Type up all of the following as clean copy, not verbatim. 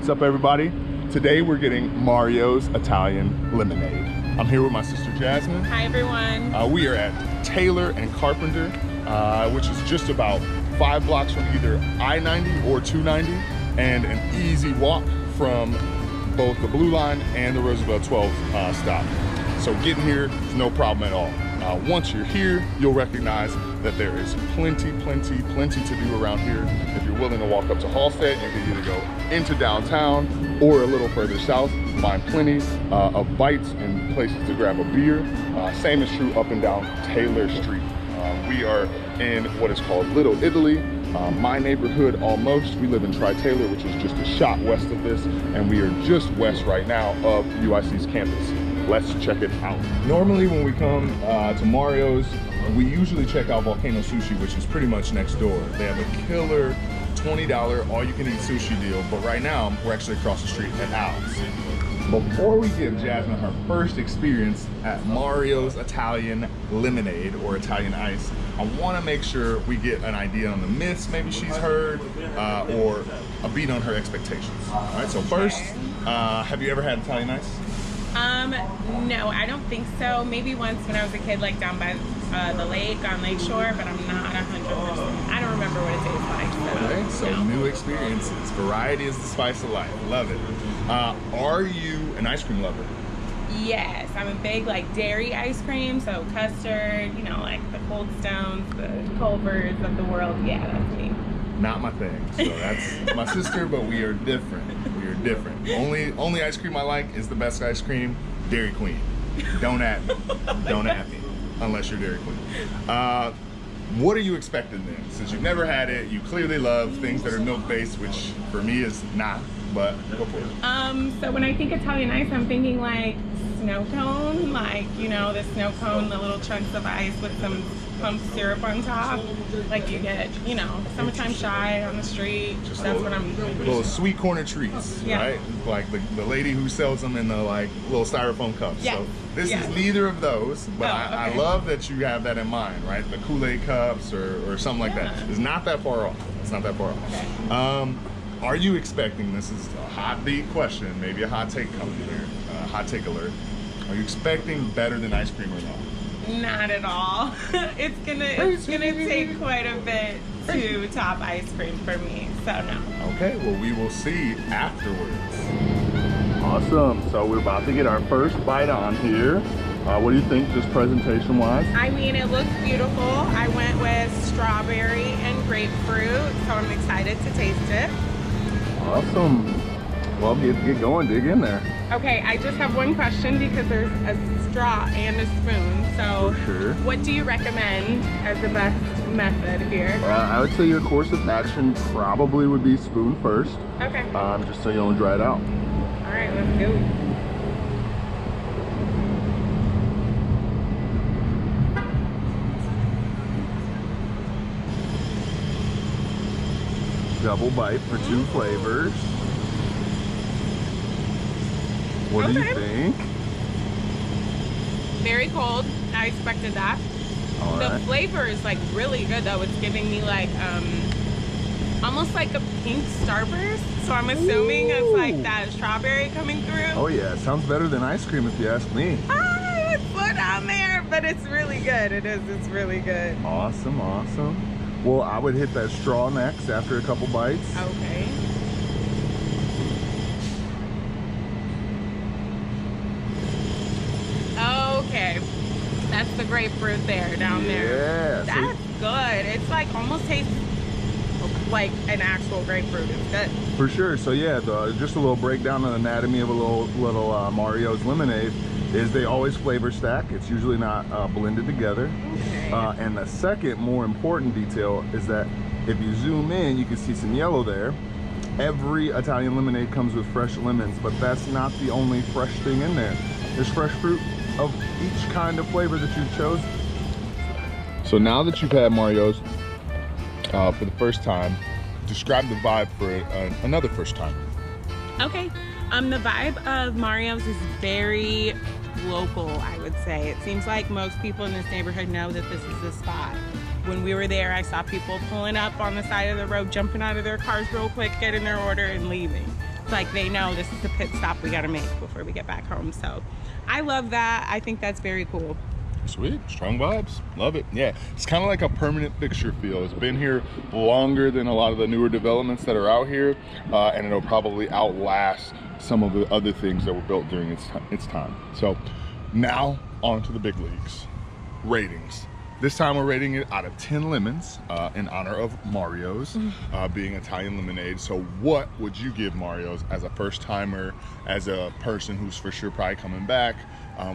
What's up, everybody? Today we're getting Mario's Italian Lemonade. I'm here with my sister Jasmine. Hi everyone. We are at Taylor and Carpenter, which is just about 5 blocks from either I-90 or 290, and an easy walk from both the Blue Line and the Roosevelt 12 stop. So getting here is no problem at all. Once you're here, you'll recognize that there is plenty to do around here. If you're willing to walk up to Halstead, you can either go into downtown or a little further south, find plenty of bites and places to grab a beer. Same is true up and down Taylor Street. We are in what is called Little Italy, my neighborhood almost. We live in Tri-Taylor, which is just a shot west of this, and we are just west right now of UIC's campus. Let's check it out. Normally when we come to Mario's, we usually check out Volcano Sushi, which is pretty much next door. They have a killer $20 all-you-can-eat sushi deal, but right now we're actually across the street at Al's. Before we give Jasmine her first experience at Mario's Italian Lemonade or Italian Ice, I want to make sure we get an idea on the myths maybe she's heard or a beat on her expectations. All right, so first, have you ever had Italian Ice? No, I don't think so. Maybe once when I was a kid, like down by the lake on Lakeshore, but I'm not 100%. I don't remember what it tastes like. Okay, so no. New experiences. Variety is the spice of life. Love it. Are you an ice cream lover? Yes, I'm a big like dairy ice cream, so custard, you know, like the Cold Stones, the Culvers of the world. Yeah, that's me. Not my thing. So that's my sister, but we are different. We are different. Only ice cream I like is the best ice cream, Dairy Queen. Don't at me. Don't at me. Unless you're Dairy Queen. What are you expecting then? Since you've never had it, you clearly love things that are milk-based, which for me is not, but go for it. So when I think Italian ice, I'm thinking like snow cone, like, you know, the snow cone, the little chunks of ice with some pumped syrup on top, like you get, you know, summertime shy on the street. Just that's what I'm doing. Little sweet corner treats, yeah. Right? Like the lady who sells them in the like little styrofoam cups. Yes. So this yes. is neither of those, but I I love that you have that in mind, right? The Kool-Aid cups or something like that. It's not that far off. It's not that far off. Okay. Are you expecting, this is a hot beat question, maybe a hot take coming here, hot take alert. Are you expecting better than ice cream or not? Not at all. It's gonna take quite a bit to top ice cream for me, so no. Okay, well we will see afterwards. Awesome, so we're about to get our first bite on here. What do you think, just presentation wise? I mean, it looks beautiful. I went with strawberry and grapefruit, so I'm excited to taste it. Awesome. Well, get going, dig in there. Okay, I just have one question because there's a straw and a spoon. So, for sure. What do you recommend as the best method here? I would say your course of action probably would be spoon first. Okay. Just so you don't dry it out. All right, let's go. Double bite for 2 flavors. What do you think? Very cold. I expected that. All the right. flavor is like really good though. It's giving me like almost like a pink Starburst. So I'm assuming it's like that strawberry coming through. Oh yeah, it sounds better than ice cream if you ask me. I would put on there, but it's really good. It's really good. Awesome, awesome. Well, I would hit that straw next after a couple bites. Okay. Okay. That's the grapefruit there, down there. That's good. It's like almost tastes like an actual grapefruit. It's good. For sure. So yeah, just a little breakdown on the anatomy of a little Mario's Lemonade is they always flavor stack. It's usually not blended together. Okay. And the second more important detail is that if you zoom in, you can see some yellow there. Every Italian lemonade comes with fresh lemons, but that's not the only fresh thing in there. There's fresh fruit of each kind of flavor that you've chosen. So now that you've had Mario's for the first time, describe the vibe for another first time. Okay. The vibe of Mario's is very local, I would say. It seems like most people in this neighborhood know that this is the spot. When we were there, I saw people pulling up on the side of the road, jumping out of their cars real quick, getting their order and leaving. like they know this is the pit stop we gotta make before we get back home. So I love that. I think that's very cool. Sweet, strong vibes, love it. Yeah, it's kind of like a permanent fixture feel. It's been here longer than a lot of the newer developments that are out here, and it'll probably outlast some of the other things that were built during its time. So now on to the big leagues. Ratings. This time we're rating it out of 10 lemons in honor of Mario's being Italian lemonade. So what would you give Mario's as a first timer, as a person who's for sure probably coming back?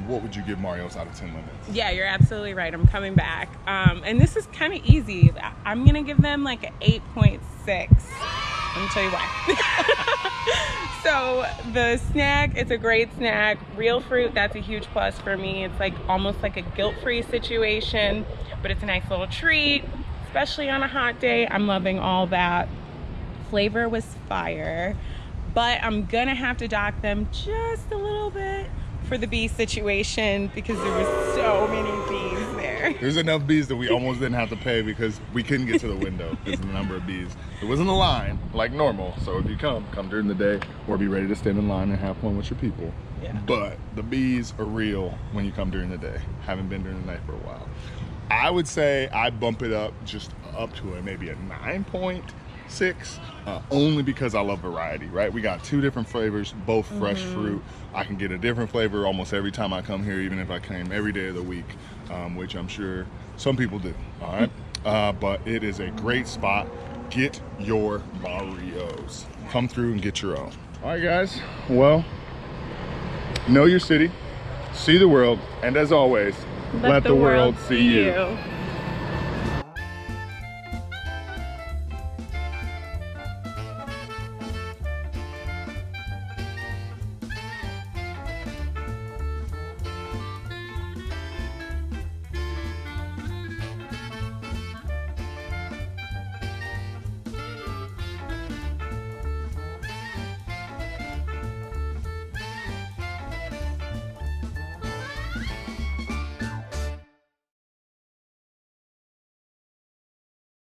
What would you give Mario's out of 10 lemons? Yeah, you're absolutely right. I'm coming back. And this is kind of easy. I'm going to give them like an 8.6. Let me tell you why. So the snack, it's a great snack. Real fruit, that's a huge plus for me. It's like almost like a guilt-free situation, but it's a nice little treat, especially on a hot day. I'm loving all that. Flavor was fire, but I'm gonna have to dock them just a little bit for the bee situation because there was so many bees there. There's enough bees that we almost didn't have to pay because we couldn't get to the window because of the number of bees. It wasn't a line like normal, so if you come during the day or be ready to stand in line and have fun with your people. Yeah. But the bees are real when you come during the day. Haven't been during the night for a while. I would say I bump it up just up to maybe a 9.6, only because I love variety, right? We got 2 different flavors, both fresh fruit. I can get a different flavor almost every time I come here, even if I came every day of the week, which I'm sure some people do, all right? But it is a great spot. Get your Mario's. Come through and get your own. All right, guys, well, know your city, see the world, and as always, let the world see you.